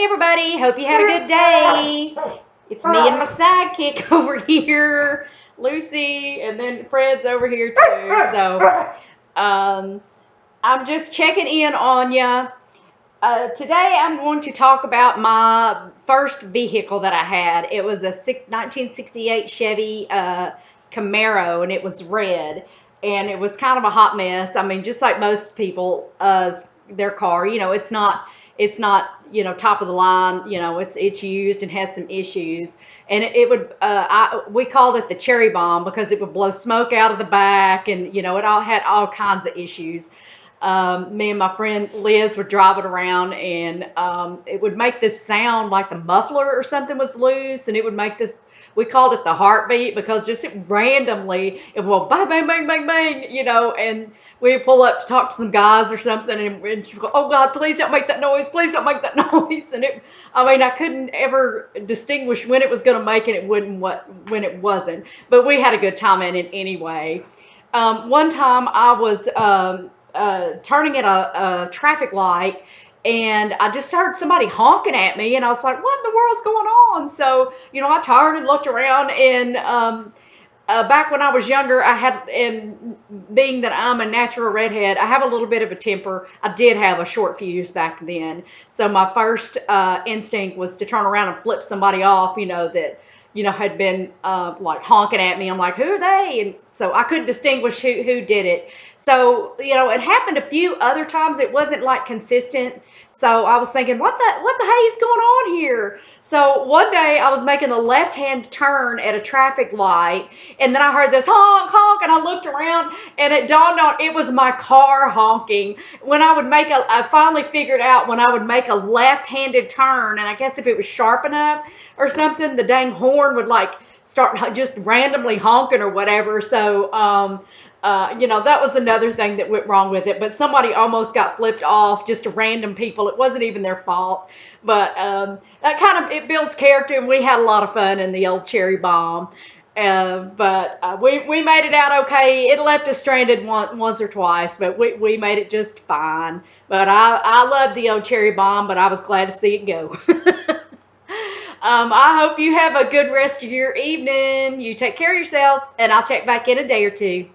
everybody, hope you had a good day. It's me and my sidekick over here, Lucy, and then Fred's over here too. So I'm just checking in on you. Today I'm going to talk about my first vehicle that I had. It was a 1968 Chevy Camaro, and it was red, and it was kind of a hot mess. I mean, just like most people, their car, it's not top of the line. It's used and has some issues, and it would we called it the cherry bomb because it would blow smoke out of the back, and it all had all kinds of issues. Me and my friend Liz would drive it around, and it would make this sound like the muffler or something was loose, and it would make this. We called it the heartbeat because just randomly it would go bang, bang, bang, bang, bang, and we'd pull up to talk to some guys or something, and she'd go, "Oh God, please don't make that noise! Please don't make that noise!" And I couldn't ever distinguish when it was going to make it, and when it wasn't. But we had a good time in it anyway. One time I was turning at a traffic light, and I just heard somebody honking at me, and I was like, what in the world's going on? So, I turned and looked around, and back when I was younger, and being that I'm a natural redhead, I have a little bit of a temper. I did have a short fuse back then. So my first instinct was to turn around and flip somebody off, that had been like honking at me. I'm like, who are they? And so I couldn't distinguish who did it. So, it happened a few other times. It wasn't like consistent. So I was thinking, what the hey is going on here? So one day I was making a left-hand turn at a traffic light, and then I heard this honk, honk, and I looked around, and it dawned on it was my car honking. I finally figured out when I would make a left-handed turn, and I guess if it was sharp enough or something, the dang horn would like start just randomly honking or whatever. So, that was another thing that went wrong with it. But somebody almost got flipped off, just random people. It wasn't even their fault. But that it builds character, and we had a lot of fun in the old cherry bomb. But we made it out okay. It left us stranded once or twice, but we made it just fine. But I loved the old cherry bomb, but I was glad to see it go. I hope you have a good rest of your evening. You take care of yourselves, and I'll check back in a day or two.